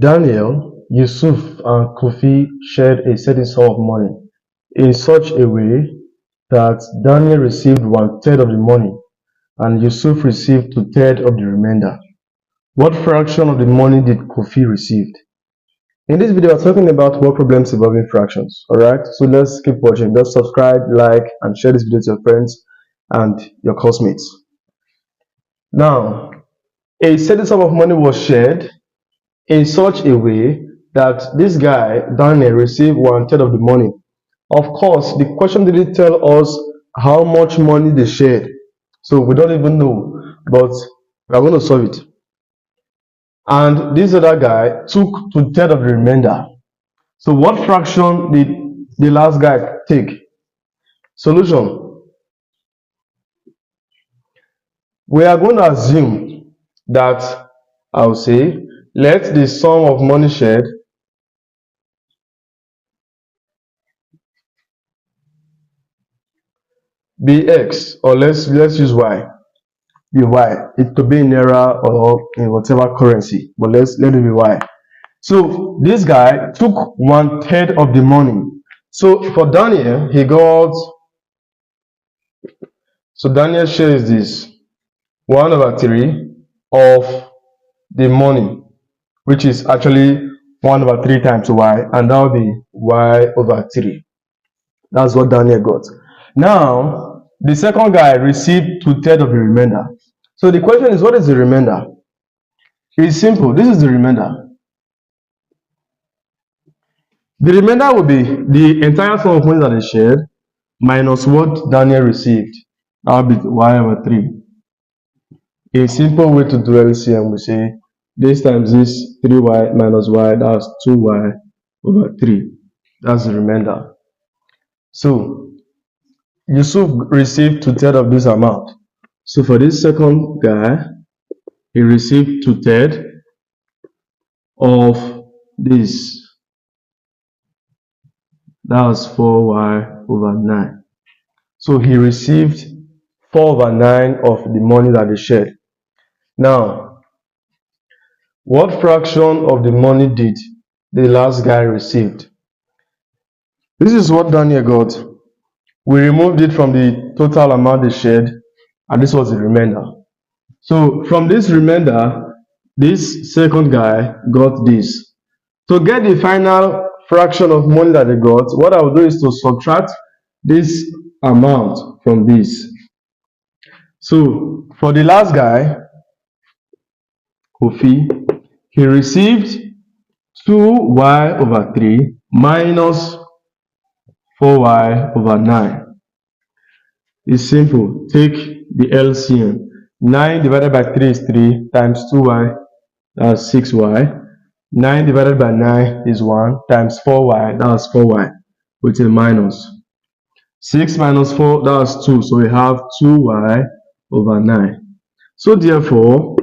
Daniel, Yusuf, and Kofi shared a certain sum of money in such a way that Daniel received 1/3 of the money and Yusuf received 2/3 of the remainder. What fraction of the money did Kofi receive? In this video, we're talking about word problems involving fractions. Alright, so let's keep watching. Just subscribe, like, and share this video to your friends and your classmates. Now, a certain sum of money was shared in such a way that this guy, Daniel, received 1/3 of the money. Of course, the question didn't tell us how much money they shared, so we don't even know, but we're going to solve it. And this other guy took 2/3 of the remainder. So what fraction did the last guy take? Solution. We are going to assume that, I'll say, let the sum of money shared be x, or let's use y. Be y. It could be in naira or in whatever currency, but let it be y. So this guy took 1/3 of the money. So for Daniel, he got. So Daniel shares this 1/3 of the money, which is actually 1/3 times y, and that will be y/3. That's what Daniel got. Now, the second guy received 2/3 of the remainder. So the question is, what is the remainder? It's simple. This is the remainder. The remainder will be the entire sum of money that they shared minus what Daniel received. That will be y/3. A simple way to do LCM, we say this times this 3y minus y, that's 2y/3. That's the remainder. So Yusuf received 2/3 of this amount. So for this second guy, he received 2/3 of this. That was 4y/9. So he received 4/9 of the money that he shared. Now, what fraction of the money did the last guy received? This is what Daniel got. We removed it from the total amount they shared, and this was the remainder. So from this remainder, this second guy got this. To get the final fraction of money that they got, what I will do is to subtract this amount from this. So for the last guy, Kofi, he received 2y/3 minus 4y/9. It's simple. Take the LCM. 9 divided by 3 is 3 times 2y, that's 6y. 9 divided by 9 is 1 times 4y, that's 4y, with a minus. 6 minus 4, that's 2, so we have 2y/9. So therefore,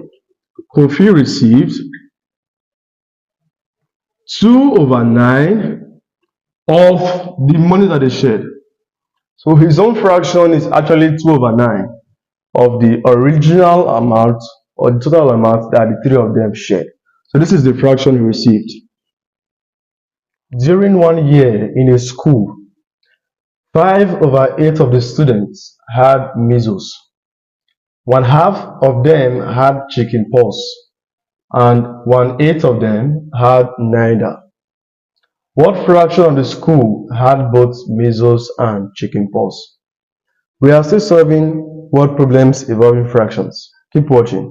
Kofi received 2/9 of the money that they shared. So his own fraction is actually 2/9 of the original amount, or the total amount that the three of them shared. So this is the fraction he received. During 1 year in a school, 5/8 of the students had measles. 1/2 of them had chickenpox, and 1/8 of them had neither. What fraction of the school had both measles and chickenpox? We are still solving word problems involving fractions. Keep watching.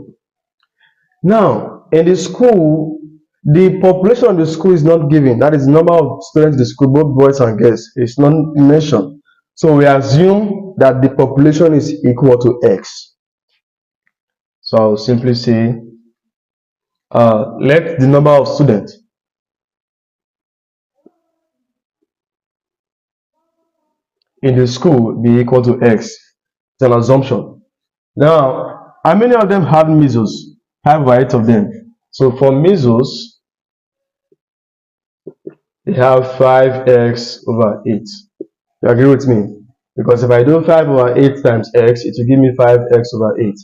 Now, in the school, the population of the school is not given. That is the number of students in the school, both boys and girls. It's not mentioned. So we assume that the population is equal to x. So I'll simply say, let the number of students in the school be equal to x. It's an assumption. Now, how many of them had measles? 5/8 of them. So for measles, they have 5x/8. You agree with me? Because if I do 5/8 times x, it will give me 5x/8.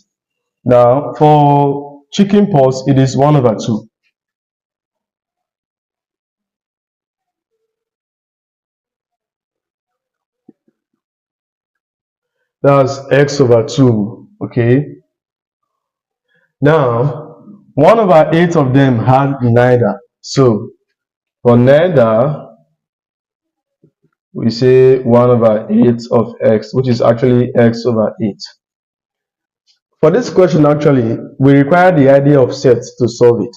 Now, for chickenpox, it is 1/2. That's x over 2. Okay. Now, 1 over 8 of them had neither. So, for neither, we say 1 over 8 of x, which is actually x over 8. For this question, actually, we require the idea of sets to solve it.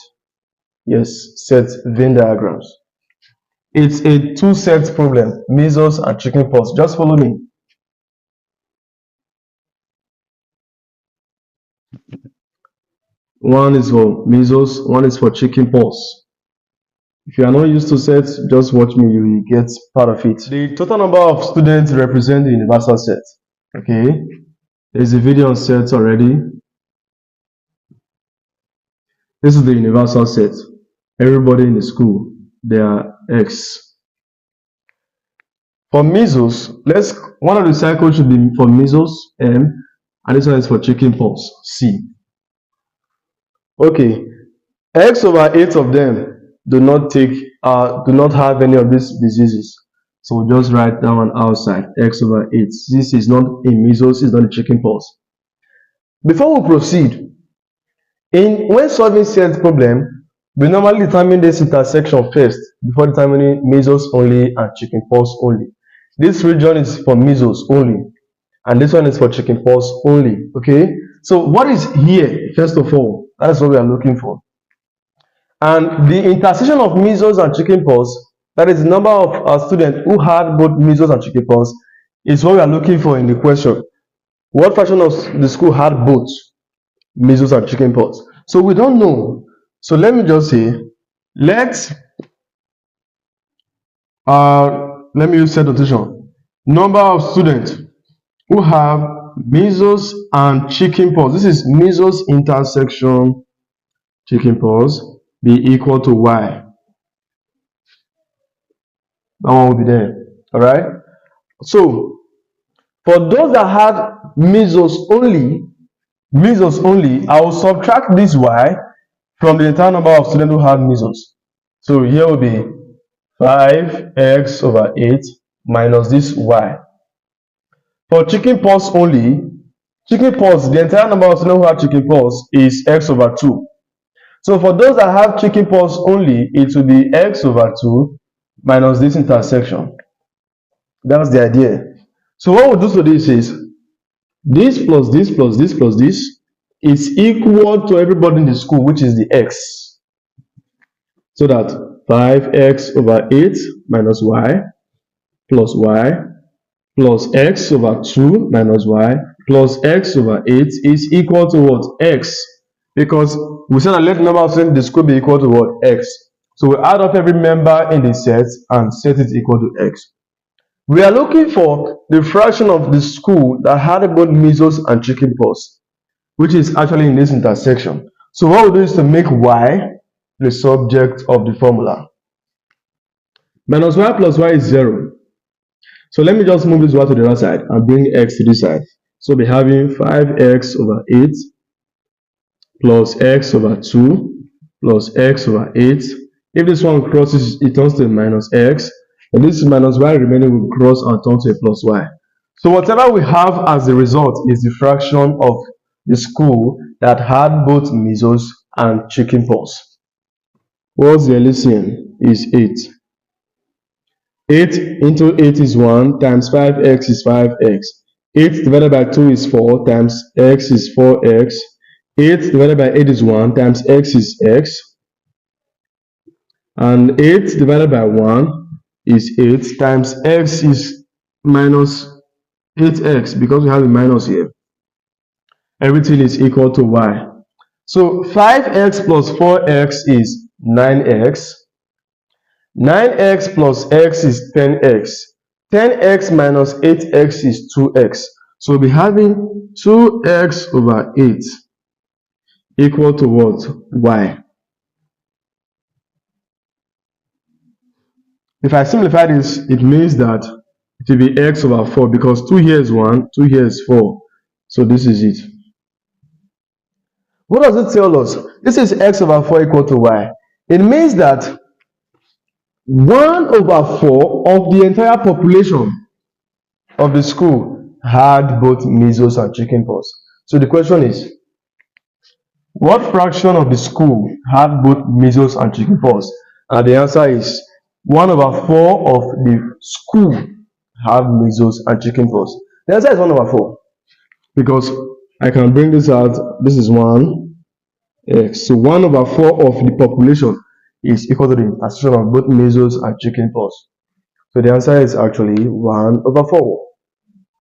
Yes, set Venn diagrams. It's a two-set problem, measles and chickenpox. Just follow me. One is for measles, one is for chickenpox. If you are not used to sets, just watch me, you will get part of it. The total number of students represent the universal set. Okay, there's a video on sets already. This is the universal set. Everybody in the school, they are X. For measles, one of the cycles should be for measles, M, and this one is for chickenpox, C. Okay, X over 8 of them do not have any of these diseases. So we'll just write that one outside, X over 8. This is not in measles, it's not in chickenpox. Before we proceed, when solving set problem, we normally determine this intersection first before determining measles only and chickenpox only. This region is for measles only, and this one is for chickenpox only. Okay, so what is here? First of all, that's what we are looking for. And the intersection of measles and chickenpox, that is the number of students who had both measles and chickenpox, is what we are looking for in the question. What fraction of the school had both measles and chickenpox? So we don't know. So let me just say, let me use set notation. Number of students who have measles and chickenpox. This is measles intersection chickenpox be equal to y. That one will be there. All right. So for those that had measles only, I will subtract this y from the entire number of students who had measles. So here will be 5x over 8 minus this y. For chickenpox only, the entire number of students who have chickenpox is x over 2. So for those that have chickenpox only, it will be x over 2 minus this intersection. That's the idea. So what we'll do to this is, this plus this plus this plus this is equal to everybody in the school, which is the x. So that 5x over 8 minus y plus x over 2 minus y plus x over 8 is equal to what? X. Because we said that let the number of students in the school be equal to what? X. So we add up every member in the set and set it equal to x. We are looking for the fraction of the school that had both measles and chickenpox, which is actually in this intersection. So what we'll do is to make y the subject of the formula. Minus y plus y is 0. So let me just move this y to the other side and bring x to this side. So we'll be having 5x over 8 plus x over 2 plus x over 8. If this one crosses, it turns to minus x. And this minus y remaining will cross and turn to a plus y. So whatever we have as the result is the fraction of the school that had both measles and chickenpox. What's the LCM? Is 8. 8 into 8 is 1 times 5x is 5x. 8 divided by 2 is 4 times x is 4x. 8 divided by 8 is 1 times x is x. And 8 divided by 1 is 8 times x is minus 8x, because we have a minus here. Everything is equal to y. So 5x plus 4x is 9x. 9x plus x is 10x. 10x minus 8x is 2x. So we'll be having 2x over 8 equal to what? Y. If I simplify this, it means that it will be x over 4, because 2 here is 1, 2 here is 4. So this is it. What does it tell us? This is x over 4 equal to y. It means that 1 over 4 of the entire population of the school had both measles and chickenpox. So the question is, what fraction of the school had both measles and chickenpox? And the answer is 1/4 of the school have measles and chickenpox. The answer is 1/4 because I can bring this out. This is 1x. So 1/4 of the population is equal to the intersection of both measles and chickenpox. So the answer is actually 1/4.